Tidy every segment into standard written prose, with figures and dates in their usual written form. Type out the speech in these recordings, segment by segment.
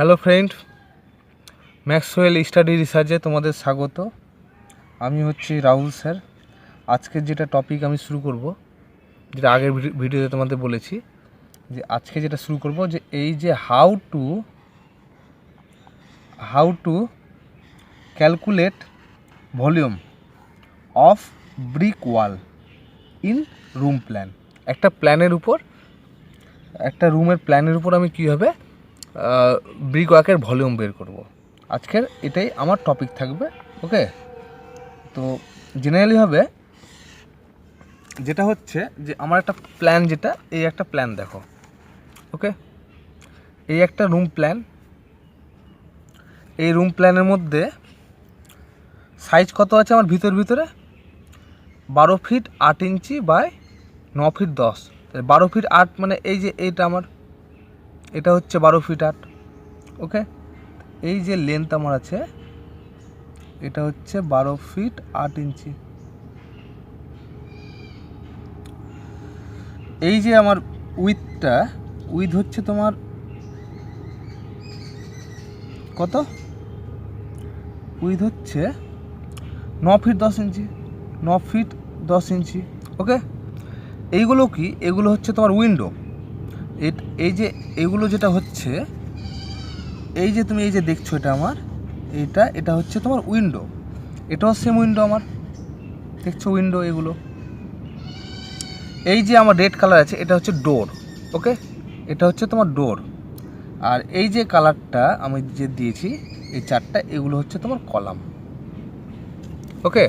Hello friend, Maxwell study রিসার্চে তোমাদের স্বাগত। আমি হচ্ছি রাহুল স্যার। আজকের যেটা টপিক আমি শুরু করব, যেটা আগের ভিডিওতে তোমাদের বলেছি যে আজকে যেটা শুরু করব যে এই যে how to calculate volume of brick wall in room plan. একটা রুমের প্ল্যানের উপর আমি কীভাবে ব্রিক ওয়ার্কের ভলিউম বের করব, আজকের এটাই আমার টপিক থাকবে। ওকে, তো জেনারেলি হবে যেটা হচ্ছে যে আমার একটা প্ল্যান, যেটা এই একটা প্ল্যান দেখো। ওকে, এই একটা রুম প্ল্যান। এই রুম প্ল্যানের মধ্যে সাইজ কত আছে আমার ভিতরে 12 feet 8 inch by 9 feet 10। 12 feet 8 মানে এই যে এইটা আমার, এটা হচ্ছে 12 ফিট 8। ওকে, এই যে লেন্থ আমার আছে এটা হচ্ছে 12 ফিট 8 ইঞ্চি। এই যে আমার উইথ হচ্ছে তোমার কত, উইথ হচ্ছে 9 ফিট 10 ইঞ্চি, 9 ফিট 10 ইঞ্চি। ওকে, এইগুলো কি, এগুলো হচ্ছে তোমার উইন্ডো। এই যে এগুলো যেটা হচ্ছে, এই যে তুমি এই যে দেখছো এটা আমার, এটা হচ্ছে তোমার উইন্ডো। এটাও সেম উইন্ডো আমার, দেখছো উইন্ডো এগুলো। এই যে আমার রেড কালার আছে এটা হচ্ছে ডোর। ওকে, এটা হচ্ছে তোমার ডোর। আর এই যে কালারটা আমি যে দিয়েছি এই চারটা, এগুলো হচ্ছে তোমার কলাম। ওকে,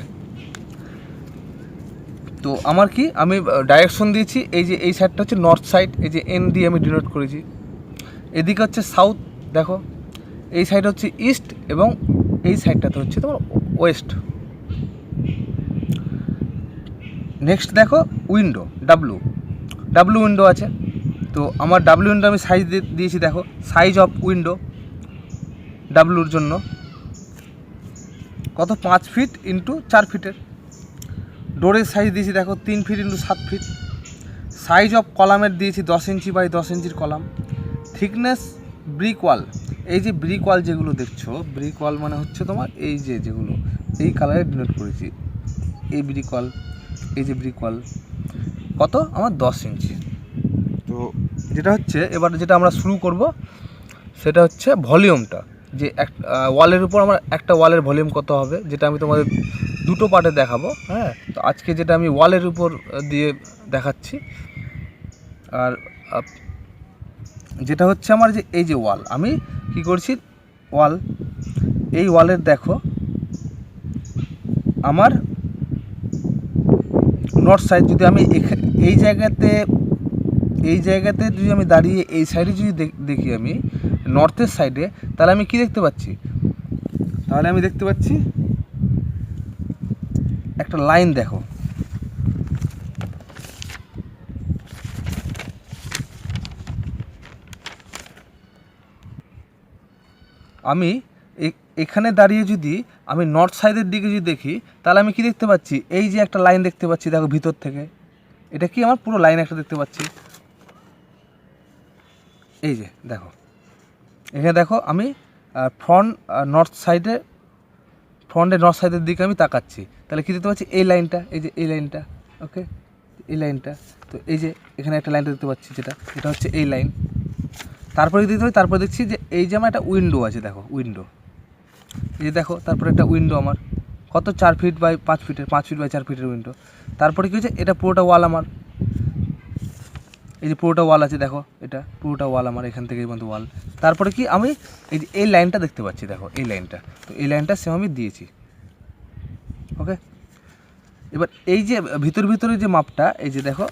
তো আমার কি, আমি ডাইরেকশন দিয়েছি, এই যে এই সাইডটা হচ্ছে নর্থ সাইড, এই যে এন দিয়ে আমি ডিনোট করেছি। এদিকে হচ্ছে সাউথ, দেখো এই সাইড হচ্ছে ইস্ট, এবং এই সাইডটাতে হচ্ছে তোমার ওয়েস্ট। নেক্সট দেখো উইন্ডো, ডাব্লু উইন্ডো আছে। তো আমার ডাব্লু উইন্ডো আমি সাইজ দিয়েছি, দেখো সাইজ অফ উইন্ডো ডাব্লুর জন্য কত, 5 ফিট ইন্টু 4 ফিটের। ডোরের সাইজ দিয়েছি দেখো 3 feet into 7 feet. Size of কলামের দিয়েছি 10 ইঞ্চি বাই 10 ইঞ্চির কলাম। থিকনেস ব্রিক ওয়াল, এই যে ব্রিক ওয়াল যেগুলো দেখছো, ব্রিক ওয়াল মানে হচ্ছে তোমার এই যে যেগুলো এই কালারে ডিনোট করেছি, এই ব্রিক ওয়াল, এই যে ব্রিক ওয়াল কত আমার 10 ইঞ্চি। তো যেটা হচ্ছে এবার যেটা আমরা শুরু করব সেটা হচ্ছে ভলিউমটা, যে ওয়ালের উপর আমার একটা ওয়ালের ভলিউম কত হবে, যেটা আমি তোমাদের দুটো পার্টে দেখাবো। হ্যাঁ, তো আজকে যেটা আমি ওয়ালের উপর দিয়ে দেখাচ্ছি। আর যেটা হচ্ছে আমার যে এই যে ওয়াল, আমি কি করছি, এই ওয়ালের দেখো আমার নর্থ সাইড, যদি আমি এই জায়গাতে যদি আমি দাঁড়িয়ে এই সাইডে যদি দেখি আমি নর্থের সাইডে, তাহলে আমি কি দেখতে পাচ্ছি, একটা লাইন দেখো। আমি এখানে দাঁড়িয়ে যদি আমি নর্থ সাইডের দিকে যদি দেখি, তাহলে আমি কি দেখতে পাচ্ছি, এই যে একটা লাইন দেখতে পাচ্ছি দেখো ভিতর থেকে, এটা কি আমার পুরো লাইন একটা দেখতে পাচ্ছি। এই যে দেখো, এখানে দেখো আমি ফ্রন্টের নর্থ সাইডের দিকে আমি তাকাচ্ছি, তাহলে কী দেখতে পাচ্ছি, এই লাইনটা, এই যে এই লাইনটা। ওকে, এই লাইনটা, তো এই যে এখানে একটা লাইনটা দেখতে পাচ্ছি, এটা হচ্ছে এই লাইন। তারপরে দেখতে পাচ্ছি, তারপরে দেখছি যে এই যে আমার একটা উইন্ডো আছে, দেখো উইন্ডো, এই যে দেখো, তারপরে একটা উইন্ডো আমার কত, 4 ফিট বাই 5 ফিটের, 5 ফিট বাই 4 ফিটের উইন্ডো। তারপরে কী হচ্ছে, এটা পুরোটা ওয়াল আমার, এই যে পুরোটা ওয়াল আছে, দেখো এটা পুরোটা ওয়াল আমার, এখান থেকে এই পর্যন্ত ওয়াল। তারপরে কি আমি এই যে এই লাইনটা দেখতে পাচ্ছি, দেখো এই লাইনটা, তো এই লাইনটা সেম আমি দিয়েছি। ওকে, এবার এই যে ভিতরে যে মাপটা, এই যে দেখো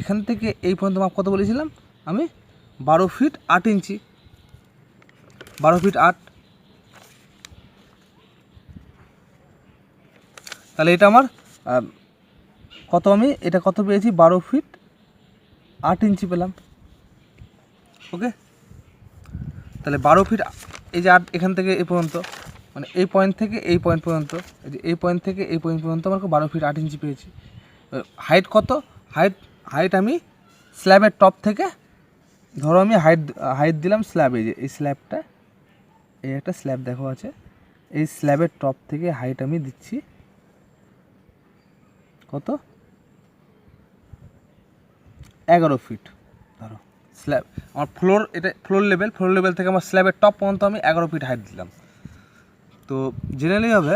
এখান থেকে এই পর্যন্ত মাপ কত বলেছিলাম আমি, 12 ফিট 8 ইঞ্চি, 12 ফিট 8। তাহলে এটা আমার কত, আমি এটা কত পেয়েছি, 12 ফিট 8 ইঞ্চি পেলাম। ওকে, তাহলে 12 ফিট, এই যে 8 এখান থেকে এই পর্যন্ত, মানে এই পয়েন্ট থেকে এই পয়েন্ট পর্যন্ত, এই যে এই পয়েন্ট থেকে এই পয়েন্ট পর্যন্ত আমার 12 ফিট 8 ইঞ্চি পেয়েছি। হাইট কত, হাইট আমি স্ল্যাবের টপ থেকে, ধরো আমি হাইট দিলাম স্ল্যাবে, যে এই স্ল্যাবটা এই একটা স্ল্যাব দেখো আছে, এই স্ল্যাবের টপ থেকে হাইট আমি দিচ্ছি কত 11 ফিট। ধরো স্ল্যাব আমার ফ্লোর, এটা ফ্লোর লেভেল থেকে আমার স্ল্যাবের টপ পর্যন্ত আমি 11 ফিট হাইট দিলাম। তো জেনারেলি হবে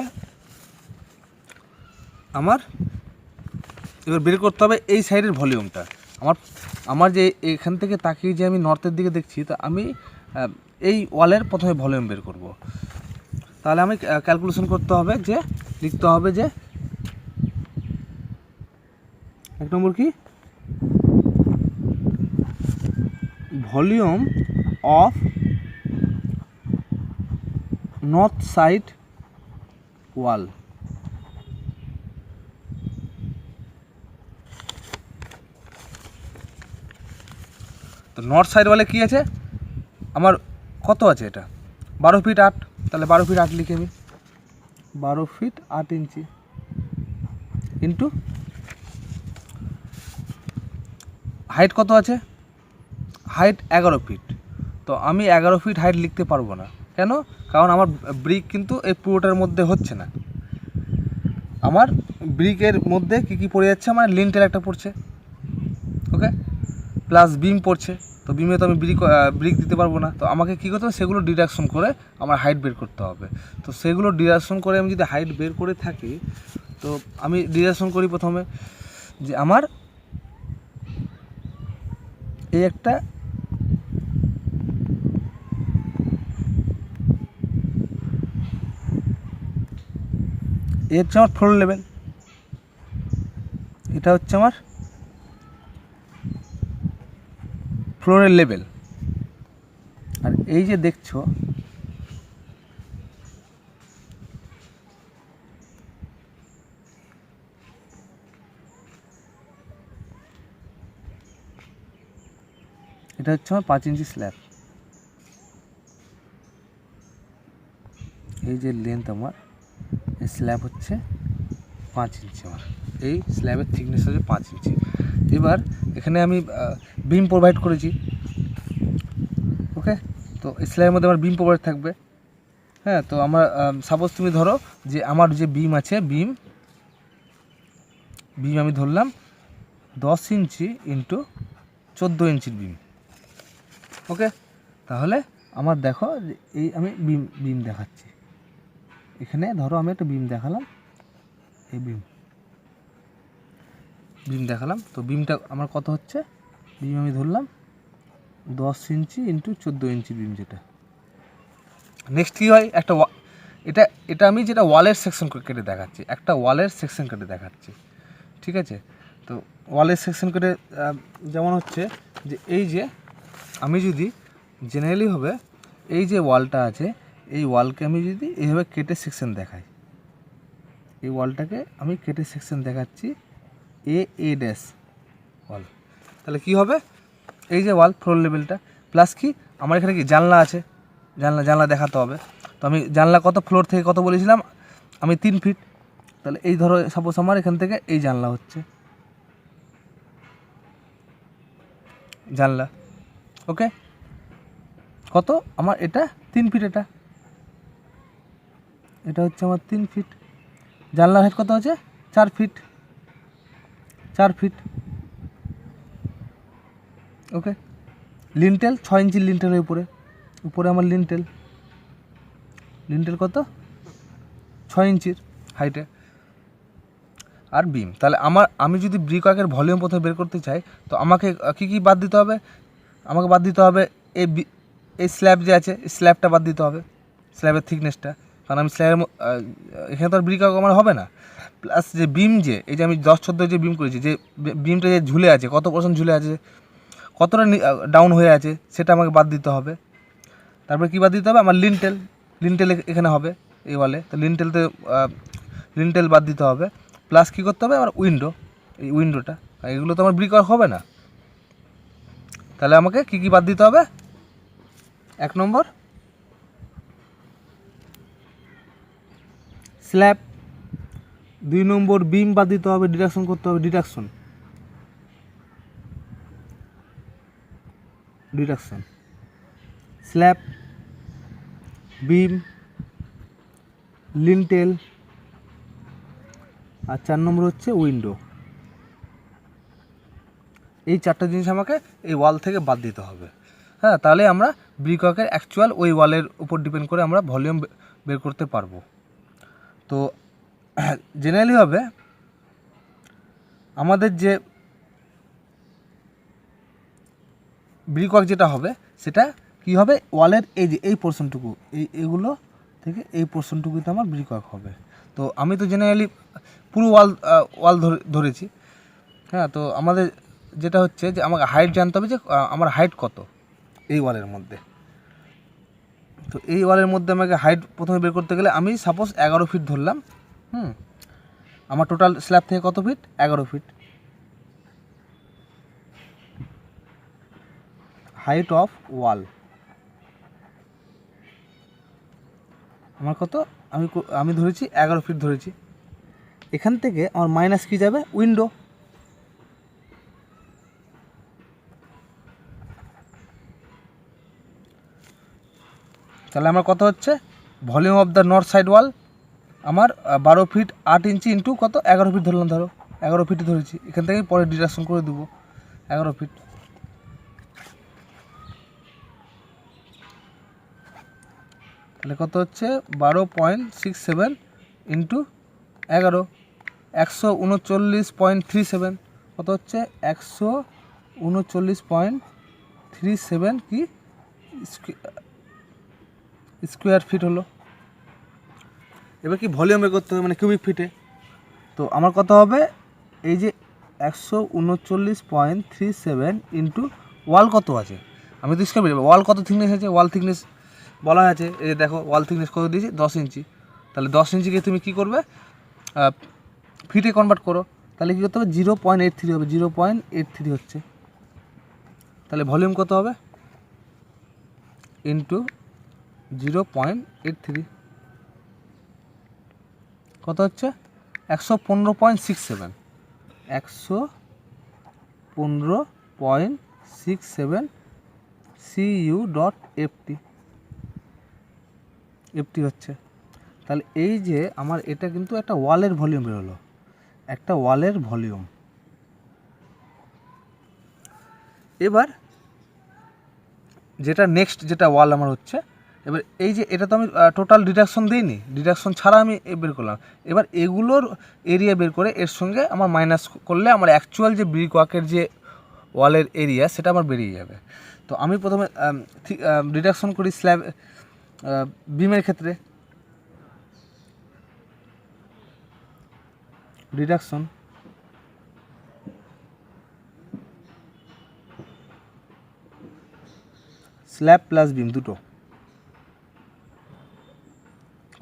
আমার এবার বের করতে হবে এই সাইডের ভলিউমটা। আমার যে এখান থেকে তাকিয়ে যে আমি নর্থের দিকে দেখছি, তো আমি এই ওয়ালের প্রথমে ভলিউম বের করব। তাহলে আমি ক্যালকুলেশন করতে হবে, যে লিখতে হবে যে 1 নম্বর কি ভলিউম অফ নর্থ সাইড ওয়াল। তো নর্থ সাইড ওয়ালে কী আছে আমার, কত আছে এটা 12 ফিট 8, তাহলে 12 ফিট 8 লিখে আমি 12 ফিট 8 ইঞ্চি ইন্টু হাইট কত আছে, হাইট 11 ফিট। তো আমি 11 ফিট হাইট লিখতে পারবো না, কেন? কারণ আমার ব্রিক কিন্তু এই পুরোটার মধ্যে হচ্ছে না। আমার ব্রিকের মধ্যে কী কী পড়ে যাচ্ছে, আমার লিন্টেল একটা পড়ছে, ওকে, প্লাস বিম পড়ছে। তো বিমে তো আমি ব্রিক দিতে পারবো না। তো আমাকে কী করতে হবে, সেগুলো ডিডাকশন করে আমার হাইট বের করতে হবে। তো সেগুলো ডিডাকশন করে আমি যদি হাইট বের করে থাকি, তো আমি ডিডাকশন করি প্রথমে যে আমার এই একটা এই হচ্ছে আমার ফ্লোর লেভেল, এটা হচ্ছে আমার ফ্লোরের লেভেল। আর এই যে দেখছো এটা হচ্ছে আমার 5 ইঞ্চি স্ল্যাব। এই যে লেন্থ আমার, এই স্ল্যাব হচ্ছে 5 ইঞ্চি, আমার এই স্ল্যাবের থিকনেস হচ্ছে 5 ইঞ্চি। এবার এখানে আমি বিম প্রোভাইড করেছি, ওকে। তো এই স্ল্যাবের মধ্যে আমার বিম প্রোভাইড থাকবে, হ্যাঁ। তো আমার সাপোজ তুমি ধরো যে আমার যে বিম আছে, বিম আমি ধরলাম 10 ইঞ্চি ইন্টু 14 ইঞ্চির বিম, ওকে। তাহলে আমার দেখো যে এই আমি বিম দেখাচ্ছি, এখানে ধরো আমি একটা বিম দেখালাম, এই বিম দেখালাম। তো বিমটা আমার কত হচ্ছে, বিম আমি ধরলাম 10 ইঞ্চি ইন্টু 14 ইঞ্চি বিম, যেটা নেক্সট কী হয়, একটা এটা আমি যেটা ওয়ালের সেকশন কেটে দেখাচ্ছি, একটা ওয়ালের সেকশন কেটে দেখাচ্ছি, ঠিক আছে। তো ওয়ালের সেকশন কেটে যেমন হচ্ছে যে এই যে আমি যদি জেনারেলি হবে এই যে ওয়ালটা আছে, এই ওয়ালকে আমি যদি এইভাবে কেটে সেকশন দেখাই, এই ওয়ালটাকে আমি কেটে সেকশন দেখাচ্ছি এ ড্যাশ ওয়াল, তাহলে কি হবে, এই যে ওয়াল ফ্লোর লেভেলটা, প্লাস কি আমার এখানে কি জানলা আছে, জানলা দেখাতে হবে। তো আমি জানলা কত ফ্লোর থেকে কত বলেছিলাম, আমি 3 ফিট। তাহলে এই ধরো সাপোজ আমার এখান থেকে এই জানলা হচ্ছে জানলা, ওকে। কত আমার এটা 3 ফিট, এটা হচ্ছে আমার 3 ফিট। জানলার হাইট কত আছে 4 ফিট, ওকে। লিন্টেল 6 ইঞ্চির লিন্টেলের উপরে আমার লিন্টেল কত 6 ইঞ্চির হাইটে। আর বিম, তাহলে আমি যদি ব্রিক ওয়ার্কের ভলিউম প্রথমে বের করতে চাই, তো আমাকে কী বাদ দিতে হবে, আমাকে বাদ দিতে হবে এই স্ল্যাব যে আছে, এই স্ল্যাবটা বাদ দিতে হবে, স্ল্যাবের থিকনেসটা, কারণ আমি স্ল্যাবের এখানে তো আর ব্রিক ওয়ার্ক আমার হবে না। প্লাস যে বিম, যে এই যে আমি 10-14 যে বিম করেছি, যে বিমটা যে ঝুলে আছে, কত % ঝুলে আছে, কতটা ডাউন হয়ে আছে, সেটা আমাকে বাদ দিতে হবে। তারপরে কী বাদ দিতে হবে, আমার লিন্টেল এখানে হবে এই ওয়ালে, তো লিন্টেল বাদ দিতে হবে। প্লাস কী করতে হবে, আমার এই উইন্ডোটা, এগুলো তো আমার ব্রিক ওয়ার্ক হবে না। তাহলে আমাকে কী বাদ দিতে হবে, 1 নম্বর স্ল্যাব, 2 নম্বর বিম বাদ দিতে হবে, ডিডাকশন করতে হবে, ডিডাকশন স্ল্যাব, বিম, লিন্টেল, আর 4 নম্বর হচ্ছে উইন্ডো। এই 4টা জিনিস আমাকে এই ওয়াল থেকে বাদ দিতে হবে। হ্যাঁ, তাহলে আমরা ব্রিকওয়ার্কের অ্যাকচুয়াল ওই ওয়ালের উপর ডিপেন্ড করে আমরা ভলিউম বের করতে পারবো। তো জেনারেলিভাবে আমাদের যে ব্রিকওয়ার্ক যেটা হবে সেটা কি হবে, ওয়ালের এই যে এই পোর্শনটুকু, এইগুলো থেকে এই পোর্শনটুকুতে আমার ব্রিকওয়ার্ক হবে। তো আমি তো জেনারেলি পুরো ওয়াল ধরেছি। হ্যাঁ, তো আমাদের যেটা হচ্ছে যে আমাকে হাইট জানতে হবে যে আমার হাইট কত এই ওয়ালের মধ্যে। তো এই ওয়ালের মধ্যে আমাকে হাইট প্রথমে বের করতে গেলে আমি সাপোজ 11 ফিট ধরলাম। আমার টোটাল স্ল্যাব থেকে কত ফিট? 11 ফিট। হাইট অফ ওয়াল আমার কত? আমি ধরেছি 11 ফিট ধরেছি। এখান থেকে আমার মাইনাস কি যাবে? উইন্ডো। তাহলে আমার কত হচ্ছে? Volume of the north side ওয়াল আমার 12 ফিট 8 ইঞ্চি ইন্টু কত? 11 ফিট ধরলাম, ধরো 11 ফিট ধরেছি। এখান থেকে পরে ডিডাকশন করে দেবো 11 ফিট। তাহলে কত হচ্ছে? 12.67 ইন্টু 11, 139.37। কত হচ্ছে? 139.37 কি স্কোয়ার ফিট হলো। এবার কি ভলিউম বের করতে হবে, মানে কিউবিক ফিটে। তো আমার কত হবে? এই যে 139.37 ইন্টু ওয়াল কত আছে আমি তো স্কোয়ার ফিট, ওয়াল কত থিকনেস আছে? ওয়াল থিকনেস বলা আছে, এই যে দেখো ওয়াল থিকনেস কত দিয়েছি? 10 ইঞ্চি। তাহলে 10 ইঞ্চিকে তুমি কী করবে? ফিটে কনভার্ট করো। তাহলে কী করতে হবে? 0.83 হবে, 0.83 হচ্ছে। তাহলে ভলিউম কত হবে? ইন্টু 0.83 কত হচ্ছে? 115.67। 115.67 CU.FT হচ্ছে। তাহলে এই যে আমার এটা কিন্তু একটা ওয়ালের ভলিউম বেরোলো, একটা ওয়ালের ভলিউম। এবার যেটা নেক্সট যেটা ওয়াল আমার হচ্ছে, এবার এই যে এটা তো আমি টোটাল ডিডাকশন দিইনি, ডিডাকশন ছাড়া আমি বের করলাম। এবার এগুলোর এরিয়া বের করে এর সঙ্গে আমার মাইনাস করলে আমার অ্যাকচুয়াল যে ব্রিকওয়ার্কের যে ওয়ালের এরিয়া সেটা আমার বেরিয়ে যাবে। তো আমি প্রথমে ডিডাকশন করি স্ল্যাব বিমের ক্ষেত্রে। ডিডাকশন স্ল্যাব প্লাস বিম দুটো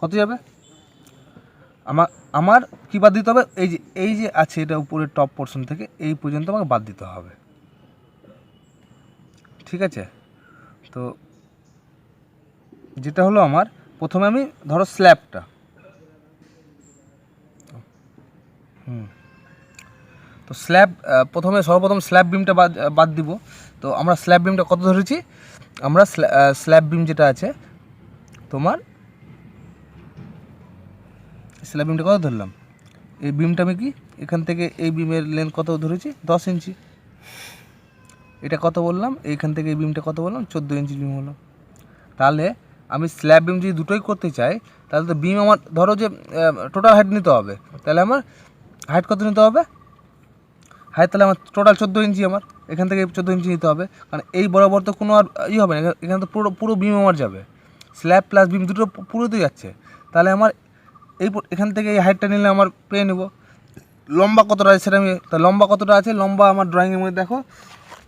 কত যাবে? আমার কী বাদ দিতে হবে? এই যে আছে এটা উপরের টপ পোর্শন থেকে এই পর্যন্ত আমাকে বাদ দিতে হবে। ঠিক আছে? তো যেটা হলো আমার প্রথমে আমি ধরো স্ল্যাবটা, তো সর্বপ্রথম স্ল্যাব বিমটা বাদ দিব। তো আমরা স্ল্যাব বিমটা কত ধরেছি? আমরা স্ল্যাব বিম যেটা আছে তোমার, স্ল্যাব বিমটা কত ধরলাম? এই বিমটা আমি কি এখান থেকে এই বিমের লেন্থ কত ধরেছি? 10 ইঞ্চি। এটা কত বললাম? এইখান থেকে এই বিমটা কত বললাম? 14 ইঞ্চি বিম হলো। তাহলে আমি স্ল্যাব বিম যদি দুটোই করতে চাই তাহলে তো বিম আমার ধরো যে টোটাল হাইট নিতে হবে। তাহলে আমার হাইট কত নিতে হবে? হাইট তাহলে আমার টোটাল 14 ইঞ্চি, আমার এখান থেকে 14 ইঞ্চি নিতে হবে, কারণ এই বরাবর তো কোনো আর হবে না, এখানে তো পুরো বিম আমার যাবে, স্ল্যাব প্লাস বিম দুটো পুরোতেই যাচ্ছে। তাহলে আমার এখান থেকে এই হাইটটা নিলে আমার পেয়ে নেব। লম্বা কতটা আছে সেটা লম্বা কতটা আছে? লম্বা আমার ড্রয়িংয়ের মধ্যে দেখো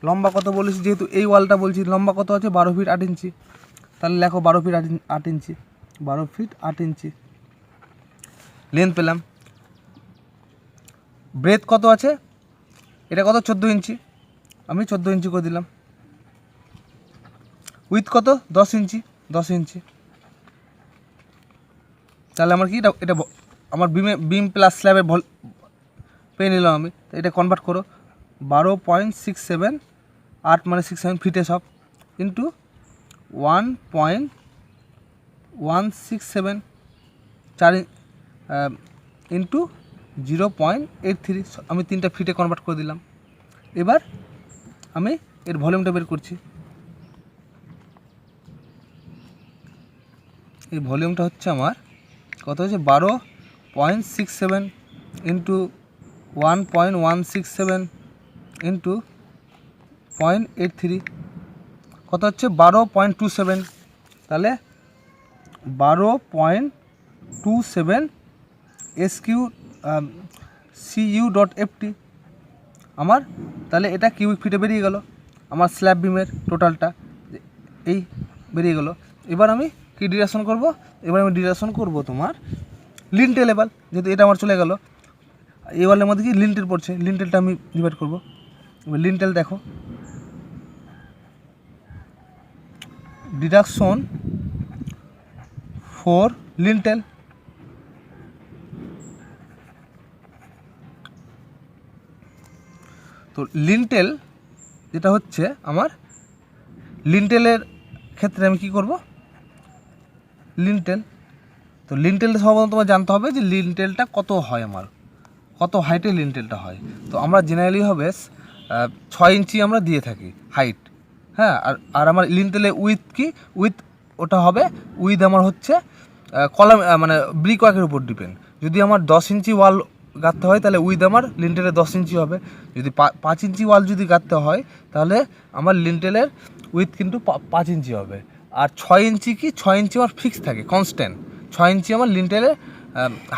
লম্বা কত বলেছি, যেহেতু এই ওয়ালটা বলছি লম্বা কত আছে? 12 ফিট 8 ইঞ্চি। তাহলে লেখো 12 ফিট 8 ইঞ্চি, 12 ফিট 8 ইঞ্চি লেন্থ পেলাম। ব্রেথ কত আছে? এটা কত? 14 ইঞ্চি, আমি 14 ইঞ্চি করে দিলাম। উইথ কত? 10 ইঞ্চি, 10 ইঞ্চি। তাহলে আমার কি এটা আমার বিম প্লাস স্ল্যাবের পেয়ে নিলাম আমি। এটা কনভার্ট করো, 12.67 8 মানে 67 ফিটে সব ইন্টু 1.83 167 4 ইন্টু 0.83, আমি 3টা ফিটে কনভার্ট করে দিলাম। এবার আমি এর ভলিউমটা বের করছি। এই ভলিউমটা হচ্ছে আমার কত হচ্ছে 12.67 ইন্টু 1.167 ইন্টু 0.83 কত হচ্ছে 12.27। তাহলে 12.27 SQ/CU.FT আমার, তাহলে এটা কিউবিক ফিটে বেরিয়ে গেল আমার স্ল্যাব বিমের টোটালটা, এই বেরিয়ে গেল। এবার আমি কি ডিরেকশন করব? এবার আমি ডিরেকশন করব তোমার লিন্টেল লেভেল, যেহেতু এটা আমার চলে গেল। এই ওয়ালের মধ্যে কি লিন্টেল পড়ছে, লিন্টেলটা আমি ডিভাইড করব। এবার লিন্টেল দেখো, ডিডাকশন ফর লিন্টেল, তো লিন্টেল যেটা হচ্ছে আমার, লিন্টেলের ক্ষেত্রে আমি কি করব? লিন্টেল, তো লিন্টেল সম্বন্ধে তোমার জানতে হবে যে লিন্টেলটা কত হয়, আমার কত হাইটে লিন্টেলটা হয়। তো আমরা জেনারেলি হবে 6 ইঞ্চি আমরা দিয়ে থাকি হাইট, হ্যাঁ। আর আমার লিন্টেলে উইথ কি, উইথ ওটা হবে উইথ আমার হচ্ছে কলাম মানে ব্রিক ওয়ার্কের উপর ডিপেন্ড। যদি আমার 10 ইঞ্চি ওয়াল গাঁথতে হয় তাহলে উইথ আমার লিন্টেলে 10 ইঞ্চি হবে। যদি 5 ইঞ্চি ওয়াল যদি গাঁথতে হয় তাহলে আমার লিন্টেলের উইথ কিন্তু 5 ইঞ্চি হবে। আর 6 ইঞ্চি কি, 6 ইঞ্চি আমার ফিক্স থাকে, কনস্ট্যান্ট 6 ইঞ্চি আমার লিন্টেলে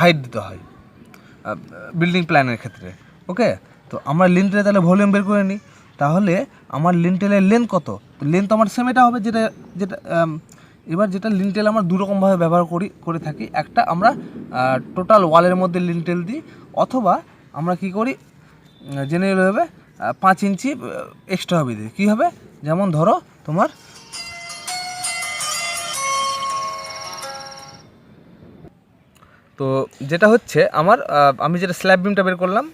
হাইট দিতে হয় বিল্ডিং প্ল্যানের ক্ষেত্রে। ওকে, তো আমরা লিন্টেলে তাহলে ভলিউম বের করে নিই। তাহলে আমার লিন্টেলের লেন্থ কত? লেন্থ আমার সেম এটা হবে, যেটা যেটা এবার যেটা লিন্টেল আমরা দুরকমভাবে ব্যবহার করে থাকি। একটা আমরা টোটাল ওয়ালের মধ্যে লিন্টেল দিই, অথবা আমরা কি করি জেনারেলভাবে 5 ইঞ্চি এক্সট্রা হবে দিই। কী হবে? যেমন ধরো তোমার তো যেটা হচ্ছে আমার আমি যেটা স্ল্যাব বিমটা বের করলাম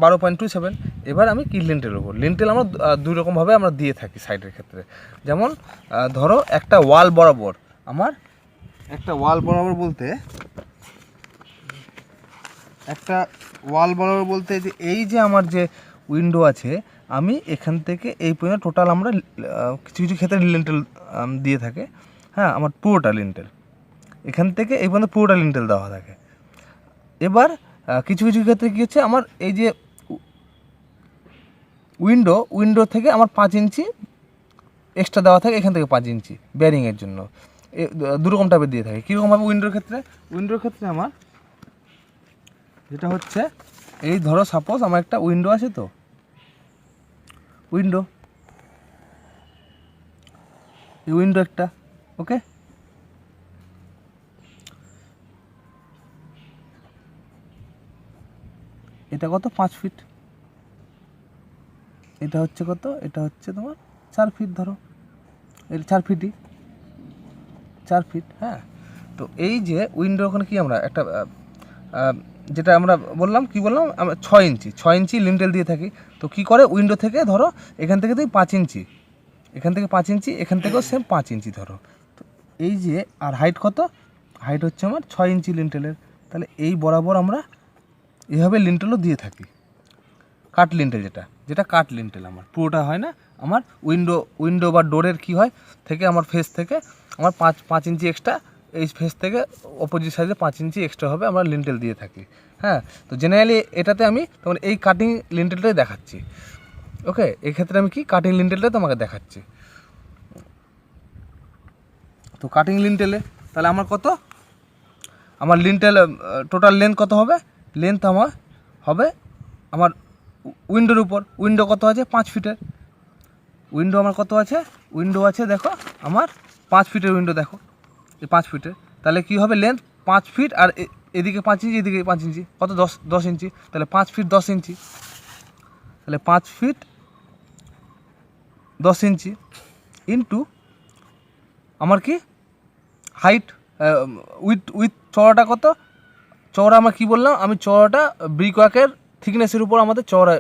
12.27। এবার আমি কি লিন্টেল ওপর, লিন্টেল আমরা দুই রকমভাবে আমরা দিয়ে থাকি সাইডের ক্ষেত্রে। যেমন ধরো একটা ওয়াল বরাবর, আমার একটা ওয়াল বরাবর বলতে যে এই যে আমার যে উইন্ডো আছে, আমি এখান থেকে এই পর্যন্ত টোটাল আমরা কিছু কিছু ক্ষেত্রে লিন্টেল দিয়ে থাকে, হ্যাঁ। আমার পুরোটা লিন্টেল এখান থেকে এই পর্যন্ত পুরোটা লিন্টেল দেওয়া থাকে। এবার কিছু কিছু ক্ষেত্রে কী হচ্ছে, আমার এই যে উইন্ডো থেকে আমার 5 ইঞ্চি এক্সট্রা দেওয়া থাকে, এখান থেকে 5 ইঞ্চি বেয়ারিংয়ের জন্য। দুরকম টাইপের দিয়ে থাকে। কীরকমভাবে উইন্ডোর ক্ষেত্রে আমার যেটা হচ্ছে, এই ধরো সাপোজ আমার একটা উইন্ডো আছে, তো উইন্ডো একটা, ওকে। এটা কত? 5 ফিট। এটা হচ্ছে কত? এটা হচ্ছে তোমার 4 ফিট, ধরো এটা 4 ফিটই, 4 ফিট, হ্যাঁ। তো এই যে উইন্ডো, ওখানে কি আমরা একটা যেটা আমরা বললাম, কি বললাম, আমরা 6 ইঞ্চি লিন্টেল দিয়ে থাকি। তো কি করে, উইন্ডো থেকে ধরো এখান থেকে তুই 5 ইঞ্চি, এখান থেকে 5 ইঞ্চি, এখান থেকেও সেম 5 ইঞ্চি ধরো। তো এই যে, আর হাইট কত? হাইট হচ্ছে আমার 6 ইঞ্চি লিন্টেলের। তাহলে এই বরাবর আমরা এইভাবে লিন্টেলও দিয়ে থাকি। কাট লিন্টেল, যেটা কাট লিন্টেল আমার পুরোটা হয় না, আমার উইন্ডো বা ডোরের কি হয় থেকে, আমার ফেস থেকে আমার 5 ইঞ্চি এক্সট্রা, এই ফেস থেকে অপোজিট সাইডে 5 ইঞ্চি এক্সট্রা হবে, আমরা লিন্টেল দিয়ে থাকি, হ্যাঁ। তো জেনারেলি এটাতে আমি তোমার এই কাটিং লিন্টেলটাই দেখাচ্ছি, ওকে। এক্ষেত্রে আমি কি কাটিং লিন্টেলটাই তোমাকে দেখাচ্ছি। তো কাটিং লিন্টেলে তাহলে আমার কত, আমার লিন্টেল টোটাল লেন্থ কত হবে? লেন্থ আমার হবে, আমার উইন্ডোর উপর, উইন্ডো কত আছে? 5 ফিটের উইন্ডো আমার কত আছে? উইন্ডো আছে দেখো আমার 5 ফিটের উইন্ডো, দেখো এই 5 ফিটের। তাহলে কি হবে? লেন্থ 5 ফিট, আর এদিকে 5 ইঞ্চি, এদিকে 5 ইঞ্চি, কত? 10 ইঞ্চি। তাহলে 5 ফিট 10 ইঞ্চি, তাহলে 5 ফিট 10 ইঞ্চি ইন্টু আমার কি হাইট, উইথ চওড়াটা কত? চওড়া আমরা কী বললাম, আমি চওড়াটা ব্রিক ওয়ার্কের থিকনেসের উপর আমাদের চওড়া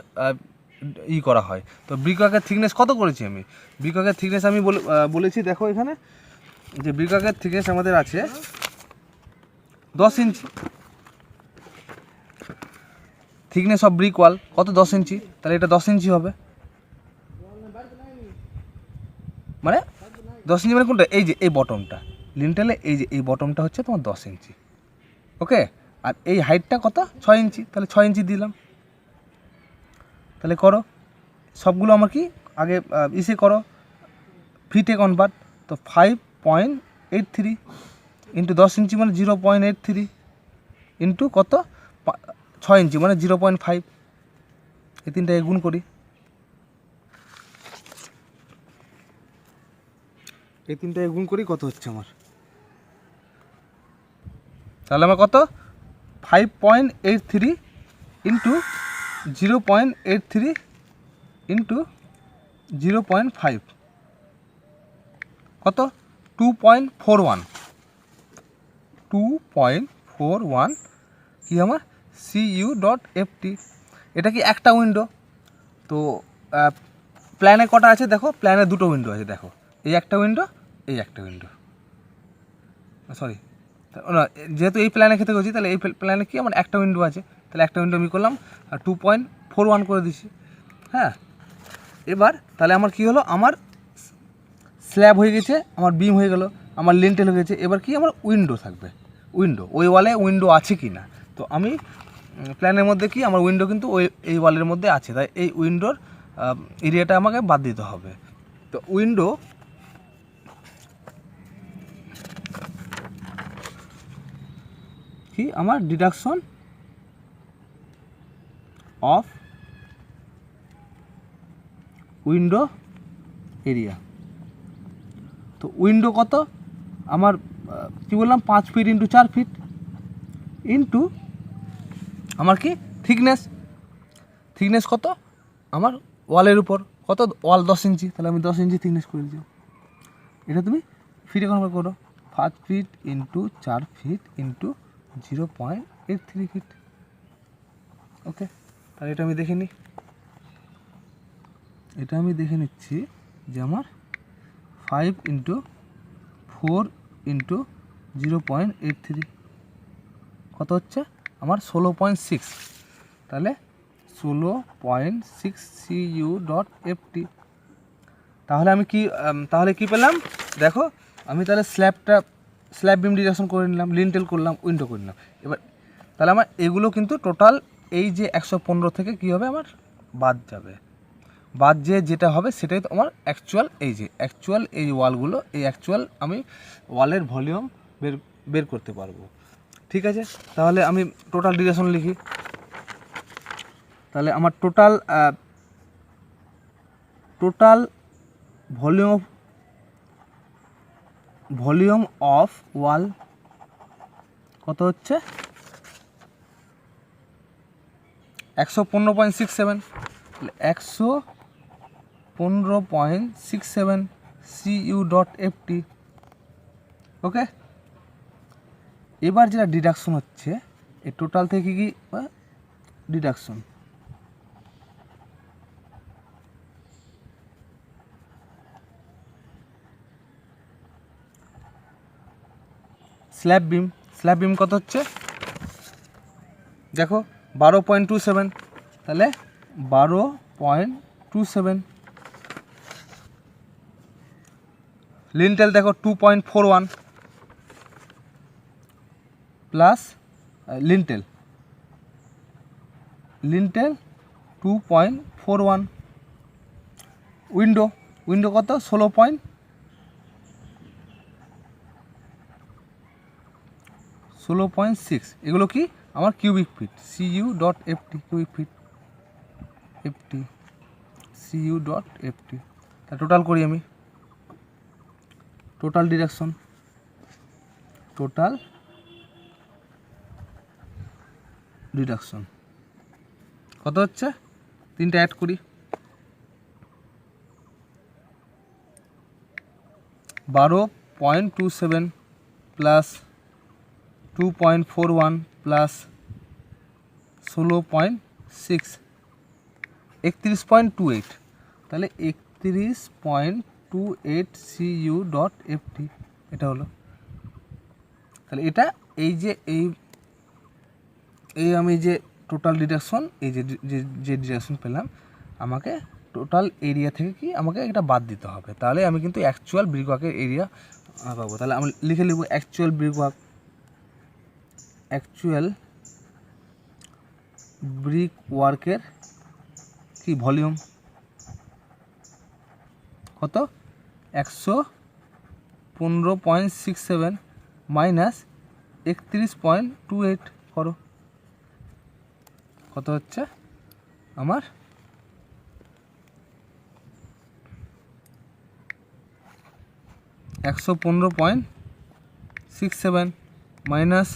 করা হয়। তো ব্রিক ওয়ার্কের থিকনেস কত করেছি আমি? ব্রিক ওয়ার্কের থিকনেস আমি বলেছি, দেখো এখানে যে বৃত্তাকার থিকনেস আমাদের আছে 10 ইঞ্চি, থিকনেস অফ ব্রিক ওয়াল কত 10 ইঞ্চি, তাহলে এটা 10 ইঞ্চি হবে। মানে 10 ইঞ্চি মানে কোনটা, এই যে এই বটমটা লিন্টেলে, এই যে এই বটমটা হচ্ছে তোমার 10 ইঞ্চি। ওকে, আর এই হাইটটা কত 6 ইঞ্চি, তাহলে 6 ইঞ্চি দিলাম। তাহলে করো সবগুলো আমার কি আগে ইসে করো ফিটে কনভার্ট, তো 5.83 ইন্টু 10 ইঞ্চি মানে 0.83 ইন্টু কত 6 ইঞ্চি মানে 0.5, এই তিনটাকে গুণ করি, এই তিনটাকে গুণ করি কত হচ্ছে আমার, তাহলে আমার কত 5.83 ইন্টু 0.83 ইন্টু 0.5 কত 2.41 কি আমার CU.FT। এটা কি একটা উইন্ডো, তো প্ল্যানে কটা আছে দেখো, প্ল্যানে দুটো উইন্ডো আছে দেখো, এই একটা উইন্ডো, এই একটা উইন্ডো, সরি না, যেহেতু এই প্ল্যানে ক্ষেত্রে করছি তাহলে এই প্ল্যানে কি আমার একটা উইন্ডো আছে, তাহলে একটা উইন্ডো আমি করলাম আর 2.41 করে দিচ্ছি। হ্যাঁ, এবার তাহলে আমার কি হলো, আমার স্ল্যাব হয়ে গেছে, আমার বিম হয়ে গেল, আমার লিন্টেল হয়ে গেছে। এবার কি আমার উইন্ডো থাকবে, উইন্ডো, ওই ওয়ালে উইন্ডো আছে কি না, তো আমি প্ল্যানের মধ্যে কি আমার উইন্ডো কিন্তু ওই এই ওয়ালের মধ্যে আছে, তাই এই উইন্ডোর এরিয়াটা আমাকে বাদ দিতে হবে। তো উইন্ডো কি আমার ডিডাকশন অফ উইন্ডো এরিয়া, তো উইন্ডো কত আমার কি বললাম 5 ফিট ইন্টু 4 ফিট ইন্টু আমার কি থিকনেস, থিকনেস কত আমার ওয়ালের উপর কত, ওয়াল 10 ইঞ্চি, তাহলে আমি 10 ইঞ্চি থিকনেস করে দিচ্ছি। এটা তুমি ফিটে কনভার্ট করো, 5 feet into 4 feet into 0.83 feet. Okay, তাহলে এটা আমি দেখে নিই, এটা আমি দেখে নিচ্ছি যে আমার 5 ইন্টু 4 ইন্টু 0.83 কত হচ্ছে আমার 16.6, তাহলে 16.6 CU.FT। তাহলে আমি কি তাহলে কি পেলাম দেখো, আমি তাহলে স্ল্যাব বিম ডিডাকশন করে নিলাম, লিন্টেল করলাম, উইন্ডো করে নিলাম। এবার তাহলে আমার এগুলো কিন্তু টোটাল এই যে 115 থেকে কি হবে আমার বাদ যাবে, বাদ যেটা হবে সেটাই তো আমার অ্যাকচুয়াল, এই যে অ্যাকচুয়াল এই ওয়ালগুলো, এই অ্যাকচুয়াল আমি ওয়ালের ভলিউম বের করতে পারবো। ঠিক আছে, তাহলে আমি টোটাল ডিডাকশন লিখি, তাহলে আমার টোটাল ভলিউম অফ ওয়াল কত হচ্ছে 115.67, 115.67 CU.FT। ওকে, এবার যেটা ডিডাকশন হচ্ছে এই টোটাল থেকে কি ডিডাকশন, স্ল্যাব বিম কত হচ্ছে দেখো 12.27, তাহলে 12.27, লিন্টেল দেখো 2.41 প্লাস লিন্টেল 2.41, উইন্ডো কত 16.6, এগুলো কি আমার cubic feet CU.FT, cubic feet CU.FT। তা টোটাল করি আমি, টোটাল ডিডাকশন কত হচ্ছে, তিনটা অ্যাড করি, 12.27 প্লাস 2.41 প্লাস 16.6 31.28, তাহলে 31.28 CU.FT। এটা হলো। তাহলে এটা এই যে এই আমি যে টোটাল ডিডাকশন, এই যে ডিডাকশন পেলাম, আমাকে টোটাল এরিয়া থেকে কি আমাকে এটা বাদ দিতে হবে, তাহলে আমি কিন্তু অ্যাকচুয়াল ব্রিক ওয়ার্কের এরিয়া পাবো। তাহলে আমি লিখে নেব অ্যাকচুয়াল ব্রিক ওয়ার্কের কি ভলিউম কত, 115.67 মাইনাস 31.28 করো, কত হচ্ছে আমার 115.67 মাইনাস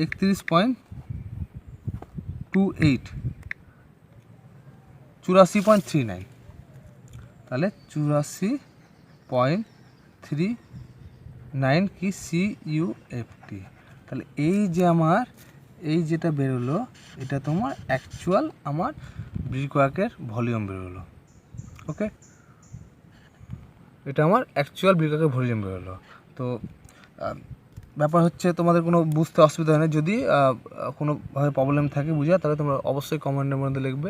31.28, 84.39। তাহলে 84.39 কি CUFT। তাহলে এই যে আমার এই যেটা বেরোলো, এটা তোমার অ্যাকচুয়াল আমার ব্রিক ওয়ার্কের ভলিউম বেরোলো। ওকে, এটা আমার অ্যাকচুয়াল ব্রিক ওয়ার্কের ভলিউম বেরোলো। তো ব্যাপার হচ্ছে তোমাদের কোনো বুঝতে অসুবিধা হয় না, যদি কোনোভাবে প্রবলেম থাকে বুঝা, তাহলে তোমরা অবশ্যই কমেন্টের মধ্যে লিখবে।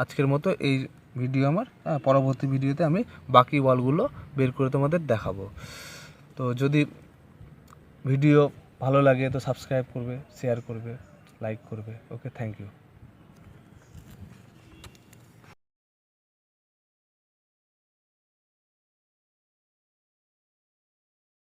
আজকের মতো এই ভিডিও আমার, পরবর্তী ভিডিওতে আমি বাকি ওয়ালগুলো বের করে তোমাদের দেখাবো। তো যদি ভিডিও ভালো লাগে তো সাবস্ক্রাইব করবে, শেয়ার করবে, লাইক করবে। ওকে, থ্যাংক ইউ।